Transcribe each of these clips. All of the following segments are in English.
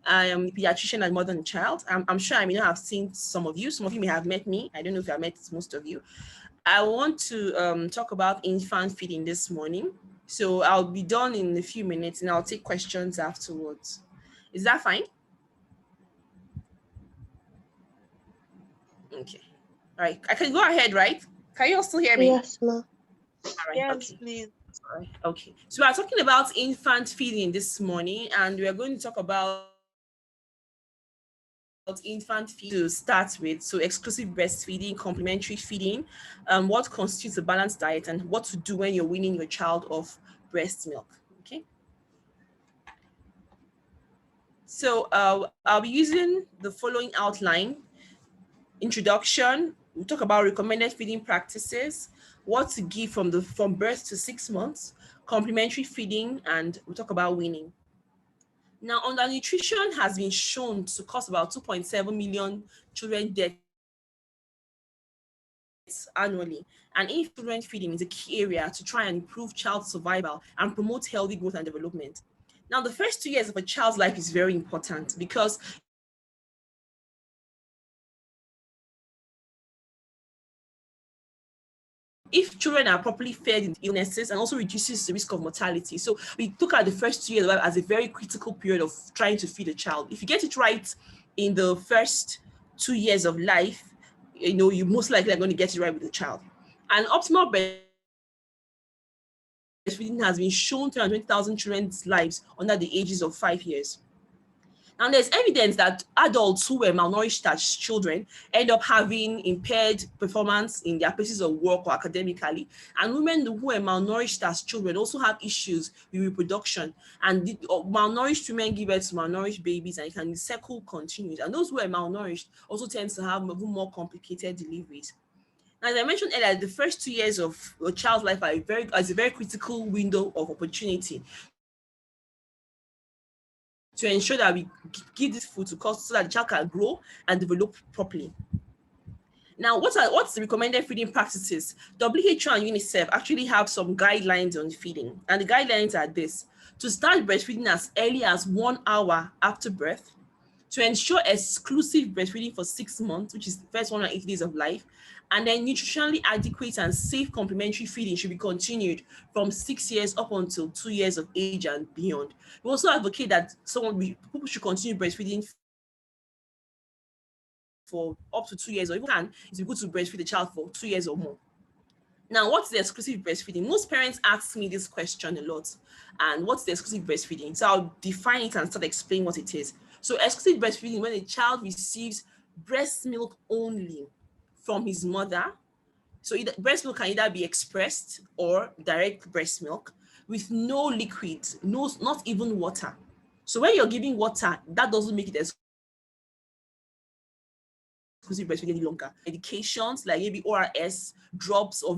I am a pediatrician at Mother and Child. I'm sure I may not have seen some of you. Some of you may have met me. I don't know if I met most of you. I want to talk about infant feeding this morning. So I'll be done in a few minutes and I'll take questions afterwards. Is that fine? Okay. All right. I can go ahead, right? Can you all still hear me? Yes, ma. All right. Yes, Okay. please. All right. Okay. So we are talking about infant feeding this morning, and we are going to talk about infant feed to start with. So exclusive breastfeeding, complementary feeding, what constitutes a balanced diet, and what to do when you're weaning your child of breast milk. Okay. So I'll be using the following outline: introduction. We'll talk about recommended feeding practices, what to give from birth to 6 months, complementary feeding, and we'll talk about weaning. Now, undernutrition has been shown to cause about 2.7 million children deaths annually. And infant feeding is a key area to try and improve child survival and promote healthy growth and development. Now, the first 2 years of a child's life is very important because if children are properly fed in illnesses and also reduces the risk of mortality. So we look at the first 2 years of life as a very critical period of trying to feed a child. If you get it right in the first 2 years of life, you most likely are going to get it right with the child. And optimal breastfeeding has been shown 320,000 children's lives under the ages of 5 years. And there's evidence that adults who were malnourished as children end up having impaired performance in their places of work or academically. And women who were malnourished as children also have issues with reproduction. And malnourished women give birth to malnourished babies, and the cycle continues. And those who are malnourished also tend to have more complicated deliveries. As I mentioned earlier, the first 2 years of a child's life are a very critical window of opportunity to ensure that we give this food to cause so that the child can grow and develop properly. Now, what's the recommended feeding practices? WHO and UNICEF actually have some guidelines on feeding, and the guidelines are this: to start breastfeeding as early as 1 hour after birth, to ensure exclusive breastfeeding for 6 months, which is the first 180 days of life, and then nutritionally adequate and safe complementary feeding should be continued from 6 years up until 2 years of age and beyond. We also advocate that people should continue breastfeeding for up to 2 years, or even it's good to breastfeed the child for 2 years or more. Now, what's the exclusive breastfeeding? Most parents ask me this question a lot. And what's the exclusive breastfeeding? So I'll define it and start explaining what it is. So exclusive breastfeeding, when a child receives breast milk only from his mother. So breast milk can either be expressed or direct breast milk with no liquid, not even water. So when you're giving water, that doesn't make it exclusive breastfeeding any longer. Medications like maybe ORS, drops, or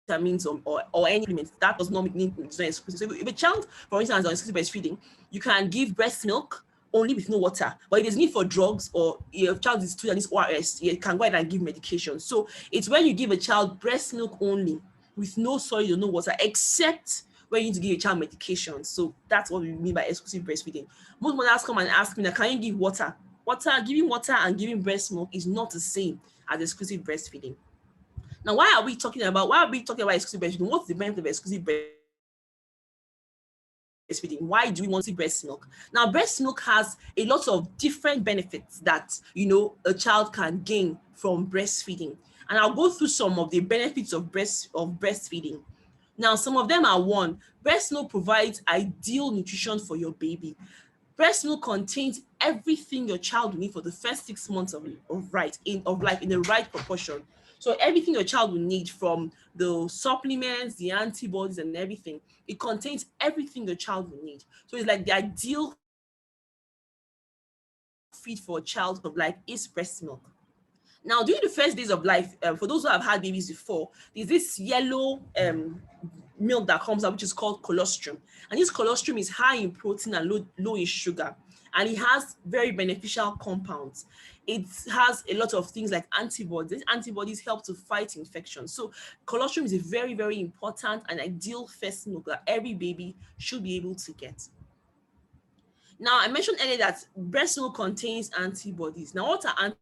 vitamins or any supplements, that does not mean it's not exclusive. So if a child, for instance, is on exclusive breastfeeding, you can give breast milk only with no water. But if there's need for drugs, or if a child is 2 and needs ORS, you can go ahead and give medication. So it's when you give a child breast milk only with no solid or no water, except when you need to give a child medication. So that's what we mean by exclusive breastfeeding. Most mothers come and ask me, now, can you give water? Giving water and giving breast milk is not the same as exclusive breastfeeding. Now, why are we talking about exclusive breastfeeding? What's the benefit of exclusive breastfeeding? Why do we want to see breast milk? Now, breast milk has a lot of different benefits that a child can gain from breastfeeding. And I'll go through some of the benefits of breastfeeding. Now, some of them are: one, breast milk provides ideal nutrition for your baby. Breast milk contains everything your child will need for the first 6 months of life in the right proportion. So everything your child will need, from the supplements, the antibodies, and everything, it contains everything your child will need. So it's like the ideal feed for a child of life is breast milk. Now, during the first days of life, for those who have had babies before, there's this yellow milk that comes out, which is called colostrum. And this colostrum is high in protein and low in sugar. And it has very beneficial compounds. It has a lot of things like antibodies. Antibodies help to fight infection. So colostrum is a very, very important and ideal first milk that every baby should be able to get. Now, I mentioned earlier that breast milk contains antibodies. Now, what are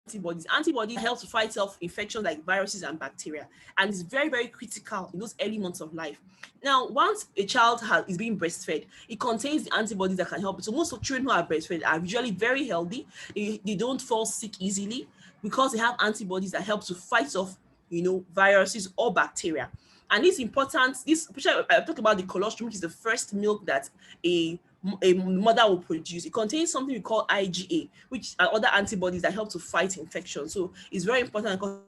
antibodies? Antibodies help to fight off infections like viruses and bacteria, and it's very, very critical in those early months of life. Now, once a child is being breastfed, it contains the antibodies that can help. So most of children who are breastfed are usually very healthy. They don't fall sick easily because they have antibodies that help to fight off, viruses or bacteria. And it's important. This, especially I talk about the colostrum, which is the first milk that a mother will produce. It contains something we call IgA, which are other antibodies that help to fight infection. So it's very important because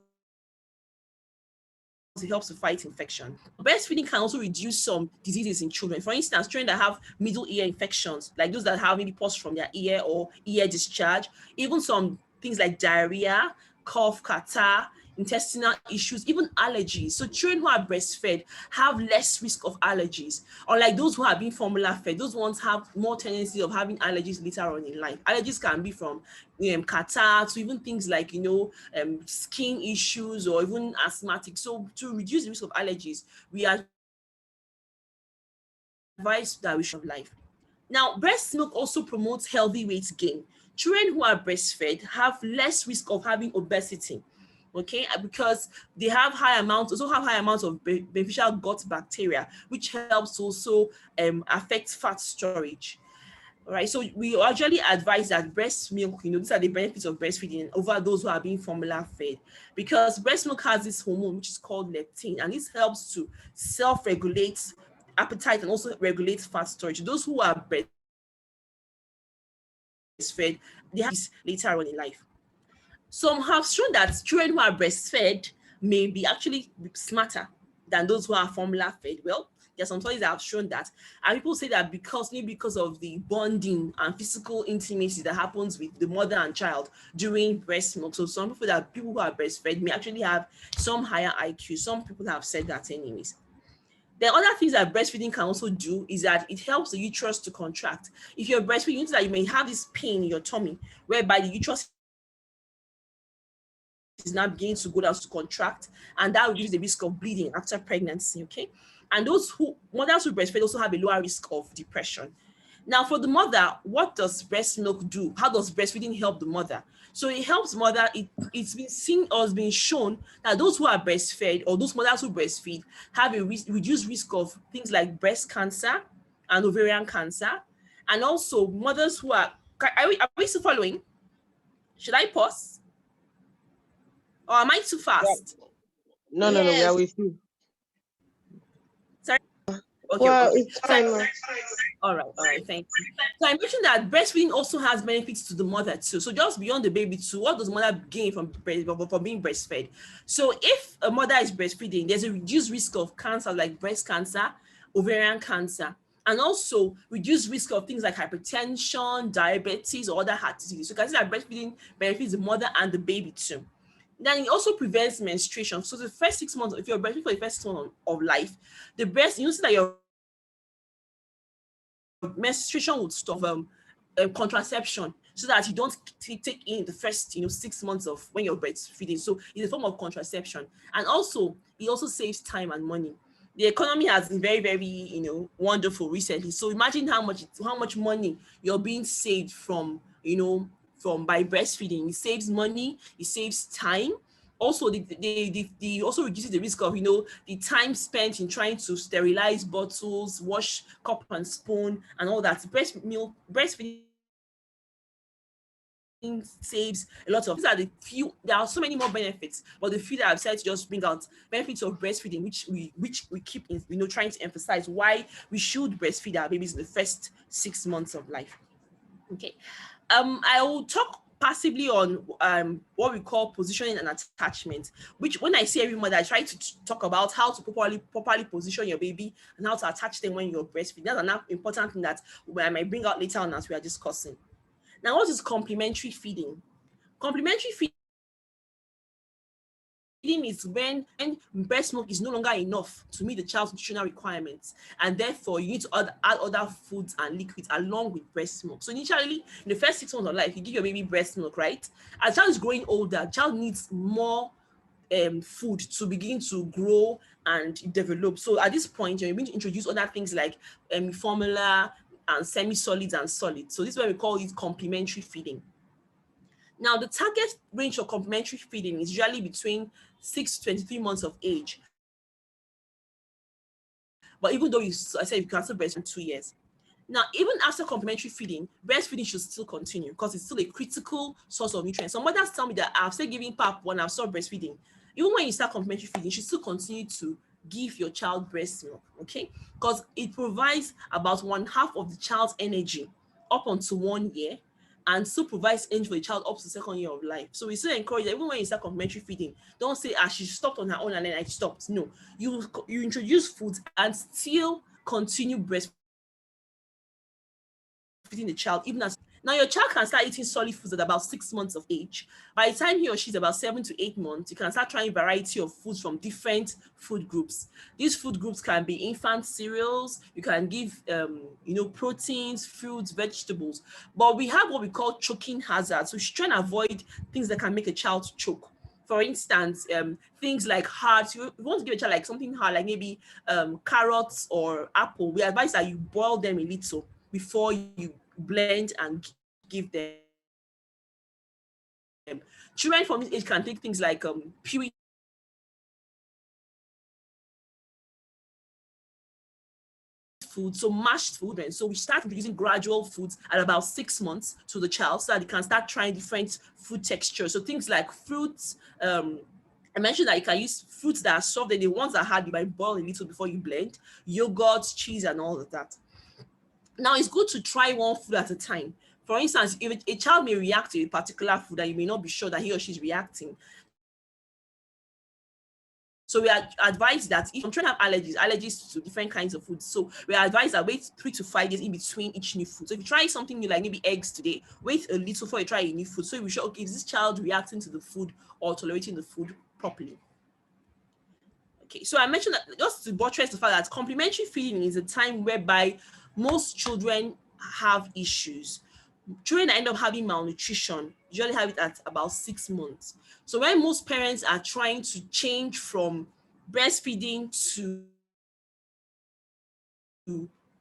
it helps to fight infection. Breastfeeding can also reduce some diseases in children. For instance, children that have middle ear infections, like those that have maybe pus from their ear or ear discharge, even some things like diarrhea, cough, catarrh, intestinal issues, even allergies. So children who are breastfed have less risk of allergies, unlike those who are being formula fed. Those ones have more tendency of having allergies later on in life. Allergies can be from catarrh to even things like skin issues or even asthmatic. So to reduce the risk of allergies, we advise that we should have life. Now, breast milk also promotes healthy weight gain. Children who are breastfed have less risk of having obesity, okay, because they have high amounts of beneficial gut bacteria, which helps also affect fat storage. All right, so we actually advise that breast milk, these are the benefits of breastfeeding over those who are being formula fed, because breast milk has this hormone which is called leptin, and this helps to self-regulate appetite and also regulate fat storage. Those who are breastfed, they have this later on in life. Some have shown that children who are breastfed may be actually smarter than those who are formula fed. Well, there are some studies that have shown that, and people say that because of the bonding and physical intimacy that happens with the mother and child during breast milk. So some people who are breastfed may actually have some higher IQ. Some people have said that anyways. The other things that breastfeeding can also do is that it helps the uterus to contract. If you're breastfeeding, you know that you may have this pain in your tummy, whereby the uterus is now beginning to go down to contract, and that reduces the risk of bleeding after pregnancy. Okay, and mothers who breastfeed also have a lower risk of depression. Now, for the mother, what does breast milk do? How does breastfeeding help the mother? So it helps mother. It's been seen or has been shown that those who are breastfed or those mothers who breastfeed have a reduced risk of things like breast cancer and ovarian cancer, and also mothers who are we still following? Should I pause? Or am I too Yeah. fast? No, we are Yes. with you. Sorry. Okay, Well, okay. it's fine, ma. All right, thank you. So I mentioned that breastfeeding also has benefits to the mother too. So just beyond the baby too, what does mother gain from being breastfed? So if a mother is breastfeeding, there's a reduced risk of cancer like breast cancer, ovarian cancer, and also reduced risk of things like hypertension, diabetes, or other heart disease. So you can see that breastfeeding benefits the mother and the baby too. Then it also prevents menstruation. So the first 6 months, if you're breastfeeding for the first 6 months of life, the breast, you see that your menstruation would stop, contraception, so that you don't take in the first 6 months of when you're breastfeeding. So it's a form of contraception, and also it also saves time and money. The economy has been very, very wonderful recently. So imagine how much money you're being saved from by breastfeeding. It saves money, it saves time. Also, the also reduces the risk of the time spent in trying to sterilize bottles, wash cup and spoon, and all that. Breastfeeding saves a lot of. These are the few. There are so many more benefits, but the few that I've said to just bring out benefits of breastfeeding, which we keep trying to emphasize why we should breastfeed our babies in the first 6 months of life. Okay. I will talk passively on what we call positioning and attachment, which when I see every mother, I try to talk about how to properly position your baby and how to attach them when you're breastfeeding. That's another important thing that I might bring out later on as we are discussing. Now, what is complementary feeding? Complementary feeding is when breast milk is no longer enough to meet the child's nutritional requirements, and therefore you need to add other foods and liquids along with breast milk. So initially, in the first 6 months of life, you give your baby breast milk, right? As the child is growing older, the child needs more food to begin to grow and develop. So at this point, you're going to introduce other things like formula, and semi-solids and solids. So this is why we call it complementary feeding. Now, the target range for complementary feeding is usually between 6 to 23 months of age. But even though I said you can still breastfeed 2 years. Now, even after complementary feeding, breastfeeding should still continue because it's still a critical source of nutrients. Some mothers tell me that I've still giving pap when I've stopped breastfeeding. Even when you start complementary feeding, you should still continue to give your child breast milk, okay? Because it provides about 1/2 of the child's energy up until 1 year and still provides energy for the child up to the 2nd year of life. So we still encourage that even when you start complementary feeding, don't say, she stopped on her own and then I stopped. No, you introduce food and still continue breastfeeding the child, even as now your child can start eating solid foods at about 6 months of age. By the time he or she is about 7 to 8 months, you can start trying a variety of foods from different food groups. These food groups can be infant cereals. You can give, proteins, fruits, vegetables. But we have what we call choking hazards. So we should try and avoid things that can make a child choke. For instance, things like hard. You want to give a child like something hard, like maybe carrots or apple. We advise that you boil them a little before you blend and give them. Children from this age can take things like puree food, so mashed food. And so we start introducing gradual foods at about 6 months to the child so that they can start trying different food textures. So things like fruits, I mentioned that you can use fruits that are soft, and the ones that are hard, you might boil a little before you blend, yogurt, cheese, and all of that. Now, it's good to try one food at a time. For instance, if a child may react to a particular food and you may not be sure that he or she is reacting. So we are advised that if I'm trying to have allergies to different kinds of foods, so we are advised that wait 3 to 5 days in between each new food. So if you try something new, like maybe eggs today, wait a little before you try a new food. So you'll be sure, okay, is this child reacting to the food or tolerating the food properly? Okay, so I mentioned that just to buttress the fact that complementary feeding is a time whereby most children have issues. Children that end up having malnutrition usually have it at about 6 months. So when most parents are trying to change from breastfeeding to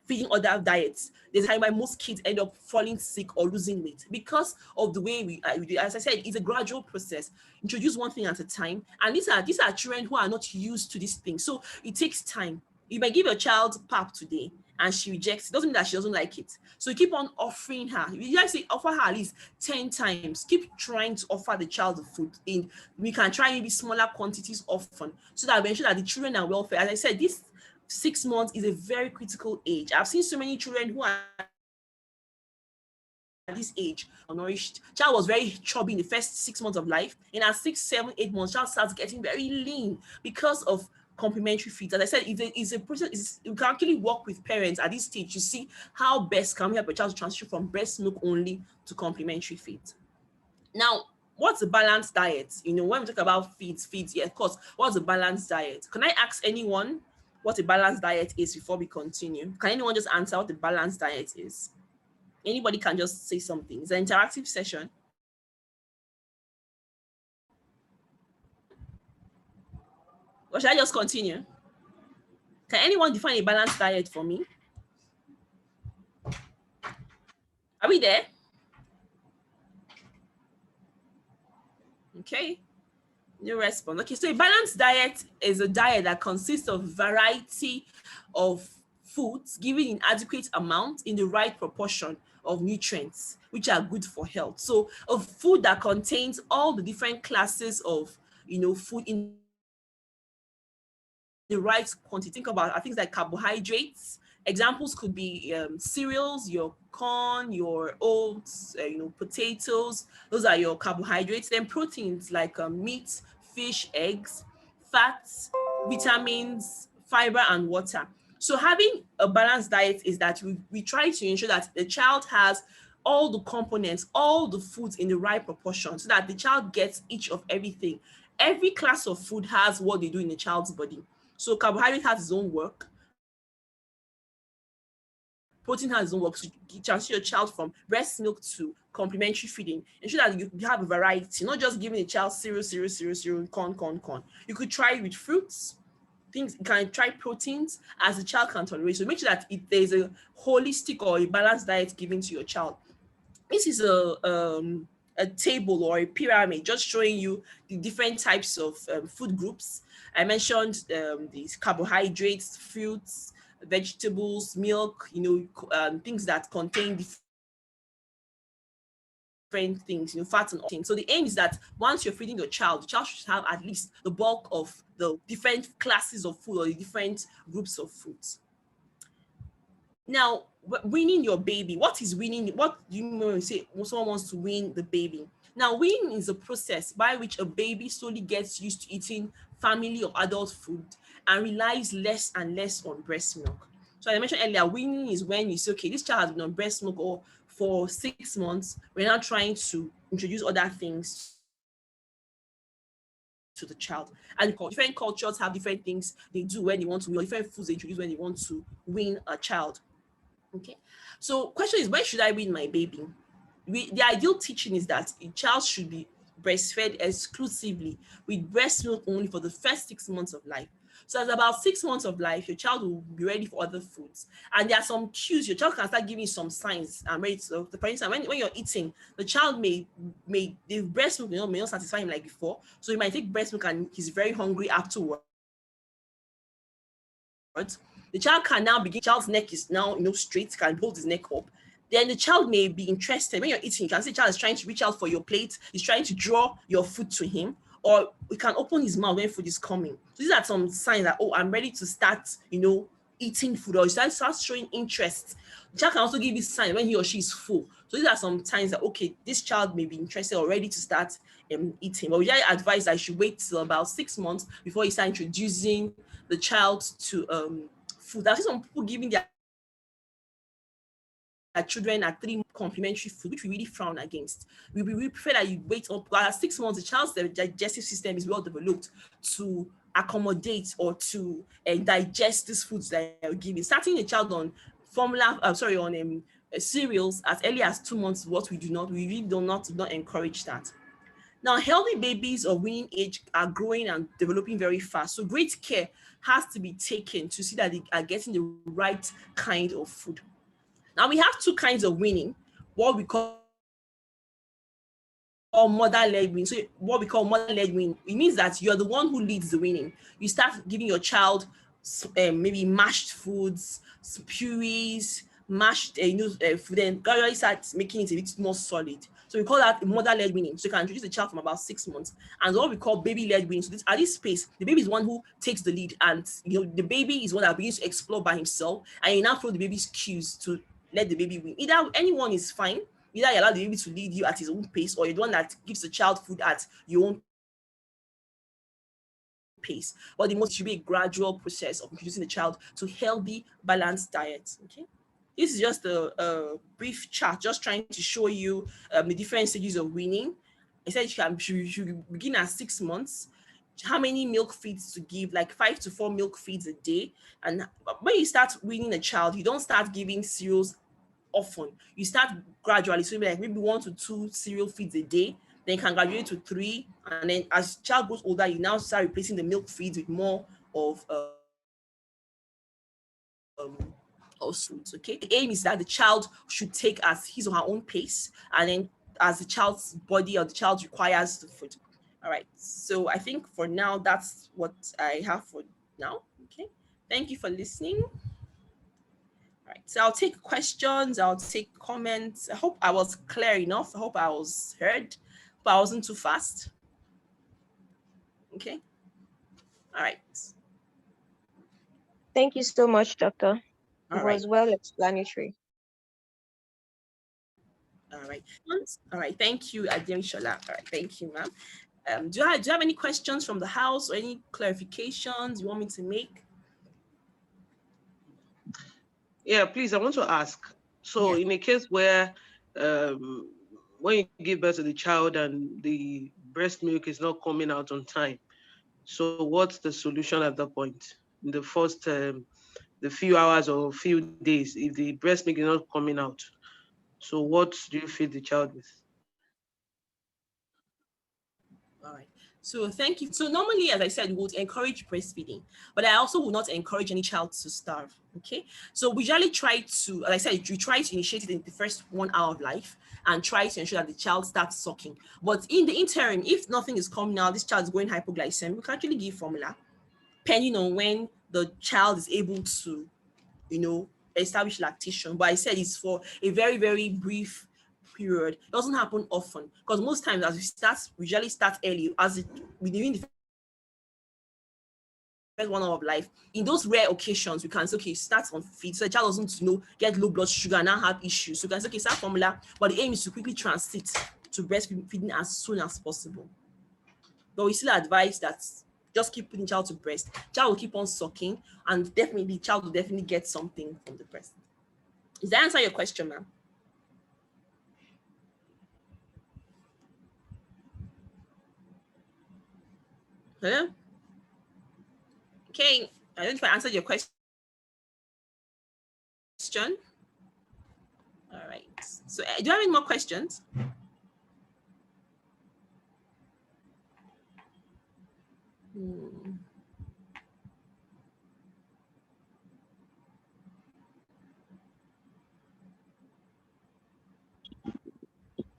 feeding other diets, there's a time why most kids end up falling sick or losing weight because of the way we do. As I said, it's a gradual process. Introduce one thing at a time, and these are children who are not used to this thing, so it takes time. You might give your child pap today and she rejects it, doesn't mean that she doesn't like it. So you keep on offering her. You just say offer her at least 10 times. Keep trying to offer the child the food. We can try maybe smaller quantities often so that we ensure that the children are well fed. As I said, this 6 months is a very critical age. I've seen so many children who are at this age malnourished. Child was very chubby in the first 6 months of life, and at 6, 7, 8 months, child starts getting very lean because of complementary feeds. As I said, it's a process. You can actually work with parents at this stage to see how best can we help a child to transition from breast milk only to complementary feeds. Now, what's a balanced diet? When we talk about feeds, yeah, of course, what's a balanced diet? Can I ask anyone what a balanced diet is before we continue? Can anyone just answer what the balanced diet is? Anybody can just say something. It's an interactive session. Or should I just continue? Can anyone define a balanced diet for me? Are we there? Okay. No response. Okay, so a balanced diet is a diet that consists of variety of foods given in adequate amount in the right proportion of nutrients which are good for health. So a food that contains all the different classes of food in the right quantity. Think about things like carbohydrates. Examples could be cereals, your corn, your oats, potatoes. Those are your carbohydrates. Then proteins like meat, fish, eggs, fats, vitamins, fiber, and water. So having a balanced diet is that we try to ensure that the child has all the components, all the foods in the right proportion so that the child gets each of everything. Every class of food has what they do in the child's body. So carbohydrate has its own work. Protein has its own work. So you transfer your child from breast milk to complementary feeding. Ensure that you have a variety, not just giving a child cereal, corn. You could try it with fruits. things, you can try proteins as the child can tolerate. So make sure that there's a holistic or a balanced diet given to your child. This is a table or a pyramid just showing you the different types of food groups. I mentioned these carbohydrates, fruits, vegetables, milk, things that contain different things, fats and all things. So the aim is that once you're feeding your child, the child should have at least the bulk of the different classes of food or the different groups of foods. Now, weaning your baby. What is weaning? What do you mean when you say someone wants to wean the baby? Now, weaning is a process by which a baby slowly gets used to eating family or adult food and relies less and less on breast milk. So, as I mentioned earlier, weaning is when you say, okay, this child has been on breast milk or for 6 months. We're now trying to introduce other things to the child. And different cultures have different things they do when they want to wean, or different foods they introduce when they want to wean a child. Okay. So question is, when should I wean my baby? The ideal teaching is that a child should be breastfed exclusively with breast milk only for the first 6 months of life. So at about 6 months of life, your child will be ready for other foods. And there are some cues. Your child can start giving you some signs. Ready to, for instance, when you're eating, the child may the breast milk may not satisfy him like before. So he might take breast milk and he's very hungry afterwards. The child can now begin, child's neck is now straight, can hold his neck up. Then the child may be interested. When you're eating, you can see the child is trying to reach out for your plate, he's trying to draw your food to him, or he can open his mouth when food is coming. So these are some signs that, oh, I'm ready to start, eating food, or start showing interest. The child can also give you signs when he or she is full. So these are some signs that, okay, this child may be interested or ready to start eating. But we advise that you should wait till about 6 months before you start introducing the child to food. I've seen some people giving their children at 3 complementary food, which we really frown against. We prefer that you wait up. At 6 months, the child's digestive system is well developed to accommodate or to digest these foods that you're giving. Starting a child on cereals as early as 2 months, we really do not encourage that. Now, healthy babies of weaning age are growing and developing very fast. So great care has to be taken to see that they are getting the right kind of food. Now, we have 2 kinds of weaning, what we call mother-led weaning. So what we call mother-led weaning, it means that you're the one who leads the weaning. You start giving your child maybe mashed foods, purees, mashed food, then gradually start making it a bit more solid. So we call that mother-led weaning. So you can introduce the child from about 6 months. And what we call baby-led weaning. So at this space, the baby is one who takes the lead, and the baby is one that begins to explore by himself, and you now follow the baby's cues to let the baby wean. Either anyone is fine. Either you allow the baby to lead you at his own pace, or you're the one that gives the child food at your own pace. But the most should be a gradual process of introducing the child to healthy, balanced diet. Okay. This is just a brief chart, just trying to show you the different stages of weaning. I said you should begin at 6 months. How many milk feeds to give, like 5 to 4 milk feeds a day. And when you start weaning a child, you don't start giving cereals often. You start gradually. So maybe 1 to 2 cereal feeds a day. Then you can graduate to 3. And then as child grows older, you now start replacing the milk feeds with more of foods. Okay. The aim is that the child should take at his or her own pace, and then as the child's body or the child requires the food. All right. So I think for now, that's what I have for now. Okay. Thank you for listening. All right. So I'll take questions. I'll take comments. I hope I was clear enough. I hope I was heard, but I wasn't too fast. Okay. All right. Thank you so much, Doctor. It All right. was well explanatory. All right. All right. Thank you, Shola. All right. Thank you, ma'am. Do you have any questions from the house or any clarifications you want me to make? Yeah, please, I want to ask. So in a case where when you give birth to the child and the breast milk is not coming out on time, so what's the solution at that point? In the first the few hours or few days, if the breast milk is not coming out, so what do you feed the child with? All right. So thank you. So normally, as I said, we would encourage breastfeeding, but I also will not encourage any child to starve. Okay. So we usually try to, as I said, you try to initiate it in the first 1 hour of life and try to ensure that the child starts sucking. But in the interim, if nothing is coming out, this child is going hypoglycemic, we can actually give formula, depending on when the child is able to, establish lactation. But I said it's for a very, very brief period. It doesn't happen often because most times as we usually start early within the first 1 hour of life. In those rare occasions, we can say, okay, start on feed so the child doesn't, get low blood sugar and now have issues. So we can say, okay, start formula, but the aim is to quickly transit to breastfeeding as soon as possible. But we still advise that just keep putting child to breast. Child will keep on sucking, and definitely child will definitely get something from the breast. Does that answer your question, ma'am? Hello? Okay, I don't know if I answered your question. All right. So do you have any more questions?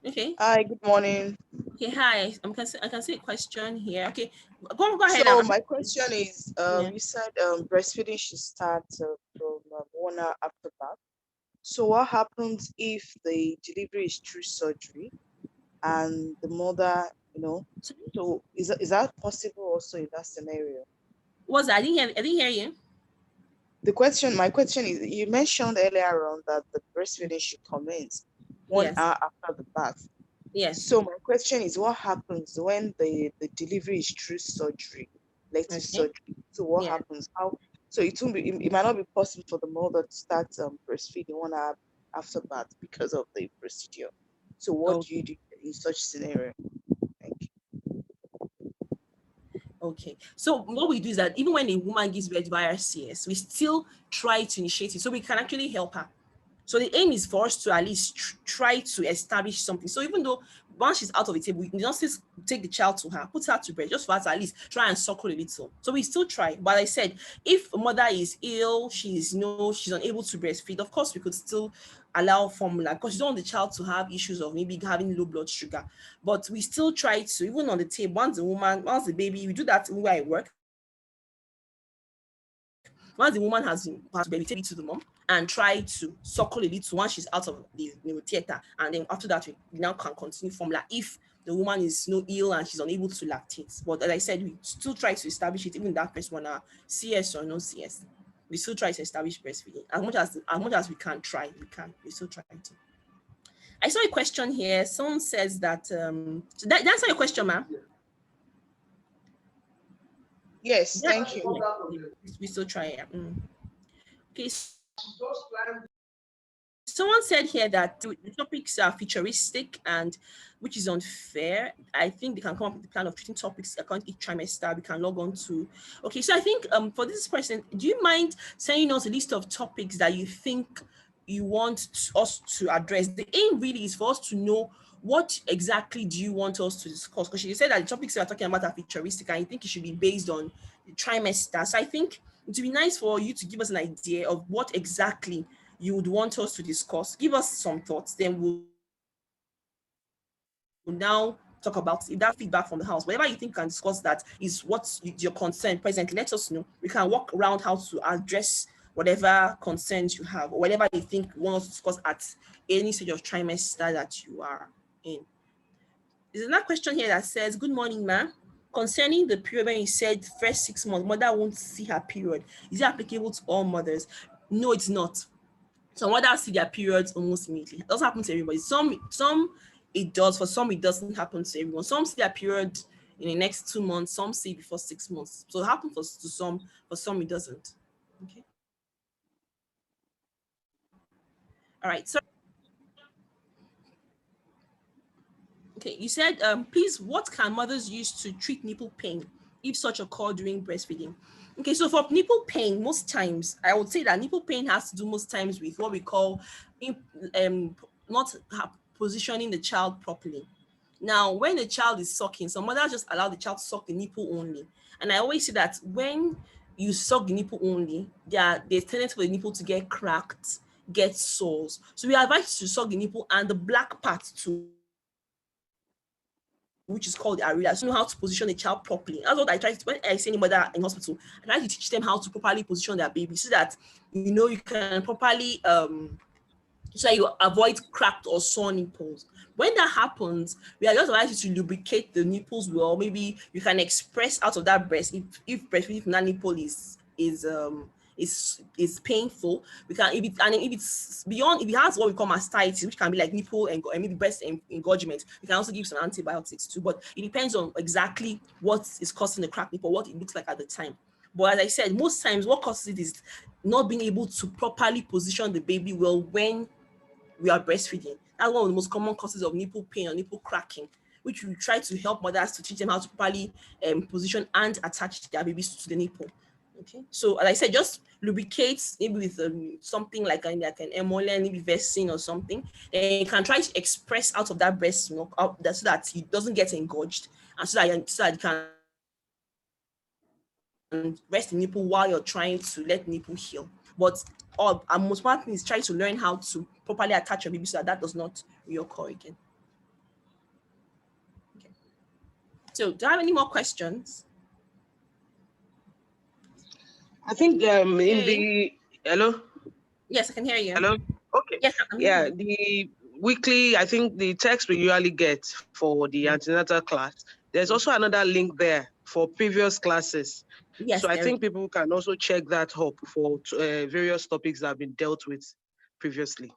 Okay. Hi, good morning. Okay, hi. I can see a question here. Okay, go ahead. So my question is, Yeah. you said breastfeeding should start from 1 hour after birth. So what happens if the delivery is through surgery and the mother, so is that possible also in that scenario? What's that? I didn't hear you. My question is, you mentioned earlier on that the breastfeeding should commence 1 Yes. hour after the birth. Yes. So my question is, what happens when the delivery is through surgery, elective surgery? So what happens? So it might not be possible for the mother to start breastfeeding 1 hour after birth because of the procedure. So what do you do in such scenario? Thank you. Okay. So what we do is that even when a woman gives birth via CS, we still try to initiate it so we can actually help her. So the aim is for us to at least try to establish something. So even though once she's out of the table, we don't take the child to her, put her to bed, just for her to at least try and suckle a little. So we still try. But I said, if a mother is ill, she's unable to breastfeed, of course we could still allow formula because you don't want the child to have issues of maybe having low blood sugar. But we still try to, even on the table, once the baby, we do that where I work. Once the woman has belly, take it to the mom and try to suckle a little once she's out of the theater, and then after that we now can continue formula if the woman is ill and she's unable to lactate. But as I said, we still try to establish it even in that first 1 hour, CS or no CS. We still try to establish breastfeeding as much as we can try. We still try to. I saw a question here. Someone says that so that answer your question, ma'am. Yes, thank you. We still try. Okay. Someone said here that the topics are futuristic and which is unfair. I think they can come up with a plan of treating topics according to each trimester. We can log on to. Okay, so I think for this person, do you mind sending us a list of topics that you think you want us to address? The aim really is for us to know what exactly do you want us to discuss, because you said that the topics we are talking about are futuristic and I think it should be based on the trimester. So I think it would be nice for you to give us an idea of what exactly you would want us to discuss. Give us some thoughts, then we'll now talk about if that feedback from the house, whatever you think can discuss that is what's your concern presently, let us know. We can work around how to address whatever concerns you have or whatever you think you want us to discuss at any stage of trimester that you are in. There's another question here that says, good morning, ma'am. Concerning the period when you said first 6 months, mother won't see her period. Is it applicable to all mothers? No, it's not. Some mothers see their periods almost immediately. It doesn't happen to everybody. Some it does. For some, it doesn't happen to everyone. Some see their period in the next 2 months. Some see before 6 months. So it happens to some. For some, it doesn't. Okay. All right. So, okay, you said, please, what can mothers use to treat nipple pain if such occur during breastfeeding? Okay, so for nipple pain, most times, I would say that nipple pain has to do most times with what we call not positioning the child properly. Now, when the child is sucking, some mothers just allow the child to suck the nipple only. And I always say that when you suck the nipple only, there's tendency for the nipple to get cracked, get sores. So we advise you to suck the nipple and the black part too, which is called the areola. So you know how to position the child properly. That's what I try to, when I see any mother in hospital, I try to teach them how to properly position their baby so that you can properly so that you avoid cracked or sore nipples. When that happens, we are just advised you to lubricate the nipples well. Maybe you can express out of that breast if breastfeeding from that nipple is painful. We can if it's beyond, if it has what we call mastitis, which can be like nipple and maybe breast engorgement, we can also give some antibiotics too. But it depends on exactly what is causing the cracked nipple, what it looks like at the time. But as I said, most times what causes it is not being able to properly position the baby well when we are breastfeeding. That's one of the most common causes of nipple pain or nipple cracking, which we try to help mothers to teach them how to properly position and attach their babies to the nipple. Okay, so as I said, just lubricate maybe with something like an emollient, maybe Vesine or something. Then you can try to express out of that breast milk so that it doesn't get engorged, and so that you can rest the nipple while you're trying to let the nipple heal. But most important thing is try to learn how to properly attach your baby so that does not reoccur again. Okay. So do I have any more questions? I think in the hello. Yes, I can hear you. Hello. Okay. Yes, yeah. The weekly, I think the text we usually get for the antenatal class. There's also another link there for previous classes. Yes, so I think people can also check that up for various topics that have been dealt with previously.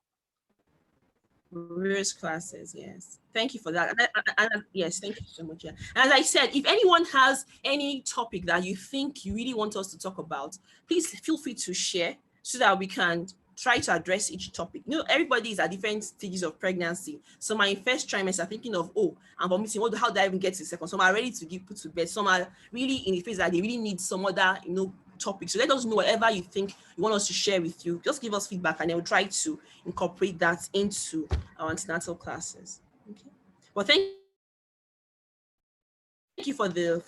Various classes, yes. Thank you for that. And yes, thank you so much. Yeah. As I said, if anyone has any topic that you think you really want us to talk about, please feel free to share so that we can try to address each topic. Everybody is at different stages of pregnancy. Some are in first trimester are thinking of, I'm vomiting. How do I even get to the second? Some are ready to give put to bed. Some are really in the phase that they really need some other, topic. So let us know whatever you think you want us to share with you. Just give us feedback and then we'll try to incorporate that into our antenatal classes. Okay. Well, thank you for the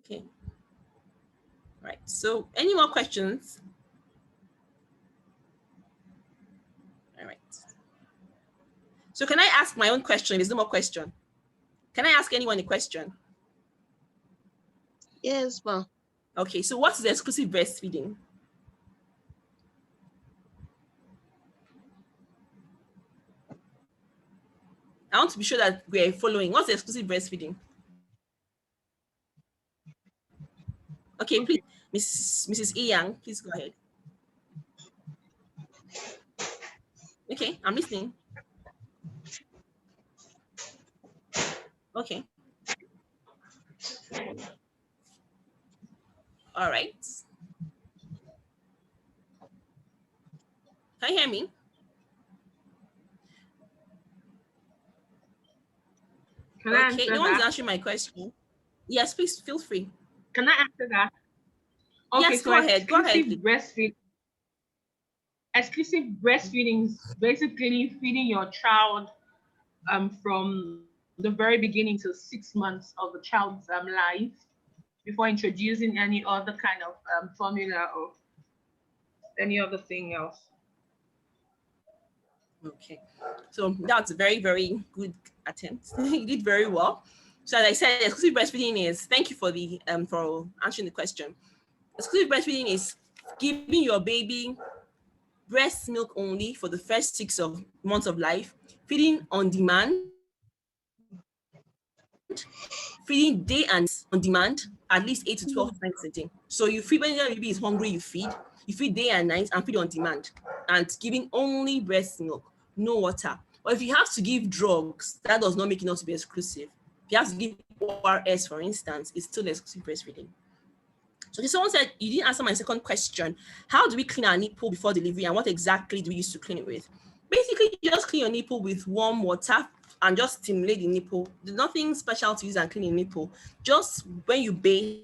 okay. Right. So any more questions? All right. So can I ask my own question? There's no more question. Can I ask anyone a question? Yes, ma'am. Okay, so what is exclusive breastfeeding? I want to be sure that we're following. What's exclusive breastfeeding? Okay, please, Mrs. Yang, please go ahead. Okay, I'm listening. Okay. All right. Can you hear me? Can I okay, answer no one's that? answering my question. Yes, please feel free. Can I answer that? Okay, yes, so go ahead. Go ahead. Exclusive breastfeeding is basically feeding your child from the very beginning to 6 months of the child's life before introducing any other kind of formula or any other thing else. Okay, so that's a very, very good attempt. You did very well. So as I said, exclusive breastfeeding is, thank you for the for answering the question. Exclusive breastfeeding is giving your baby breast milk only for the first 6 months of life, feeding on demand, feeding day and on demand, at least 8 to 12 times a day. So you feed when your baby is hungry, you feed day and night and feed on demand, and giving only breast milk, no water. But if you have to give drugs, that does not make it not to be exclusive. If you have to give ORS, for instance, it's still exclusive breastfeeding. So someone said, you didn't answer my second question. How do we clean our nipple before delivery and what exactly do we use to clean it with? Basically, you just clean your nipple with warm water and just stimulate the nipple. There's nothing special to use and clean the nipple. Just when you bathe,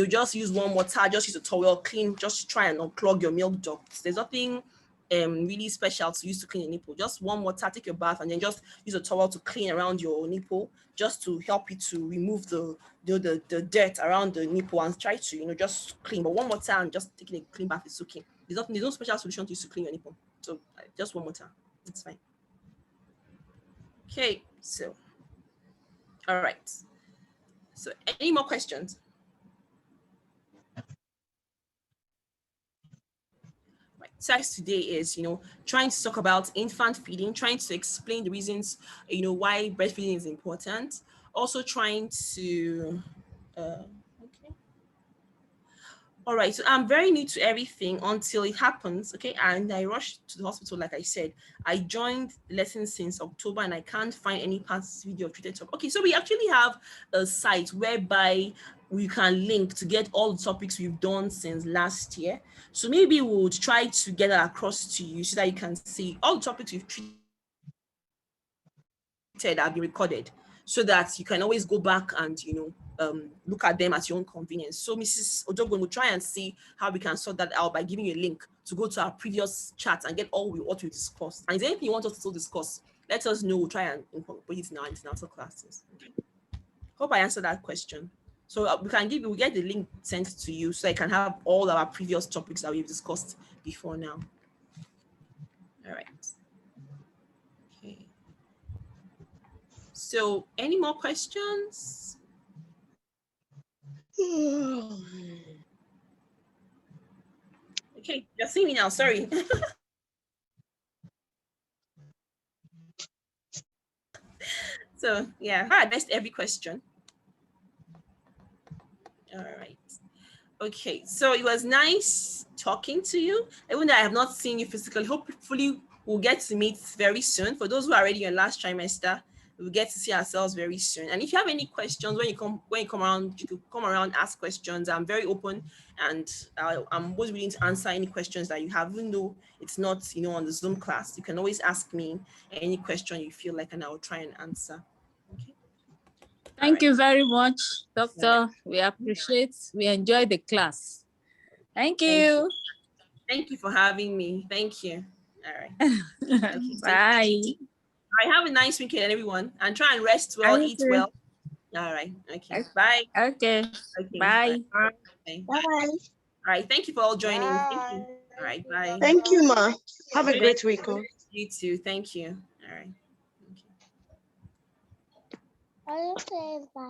just use warm water, just use a towel, clean, just try and unclog your milk ducts. There's nothing really special to use to clean your nipple. Just warm water, take your bath, and then just use a towel to clean around your nipple, just to help you to remove the dirt around the nipple and try to, just clean. But warm water and just taking a clean bath is okay. There's no special solution to use to clean your nipple. So just warm water, it's fine. Okay, so all right. So any more questions? Right. So today is, trying to talk about infant feeding, trying to explain the reasons, why breastfeeding is important. Also trying to, okay. All right, so I'm very new to everything until it happens, okay? And I rushed to the hospital, like I said. I joined lessons since October and I can't find any past video of treated topic. Okay, so we actually have a site whereby we can link to get all the topics we've done since last year. So maybe we'll try to get that across to you so that you can see all the topics we've treated have been recorded, so that you can always go back and look at them at your own convenience. So Mrs. Odogun will try and see how we can sort that out by giving you a link to go to our previous chat and get all what we discussed. And is there anything you want us to still discuss, let us know. We'll try and incorporate it in our antenatal classes. Okay. Hope I answered that question. So we'll get the link sent to you so I can have all our previous topics that we've discussed before now. All right. Okay. So any more questions? Okay, you're seeing me now, sorry. So yeah, I addressed every question. All right. Okay, so it was nice talking to you. Even though I have not seen you physically, hopefully we'll get to meet very soon. For those who are already in last trimester, we'll get to see ourselves very soon. And if you have any questions when you come around, you could come around, ask questions. I'm very open, and I'm always willing to answer any questions that you have, even though it's not, on the Zoom class. You can always ask me any question you feel like, and I will try and answer. Okay. Thank you very much, Doctor. We appreciate, we enjoy the class. Thank you. Thank you for having me. Thank you. All right. Okay, bye. All right, have a nice weekend, everyone, and try and rest well, eat well. All right. Okay. Bye. Okay. Bye. Bye. Bye. All right. Thank you for all joining. Bye. Thank you. All right. Bye. Thank you, Ma. Have a great week. You too. Thank you. All right. Okay.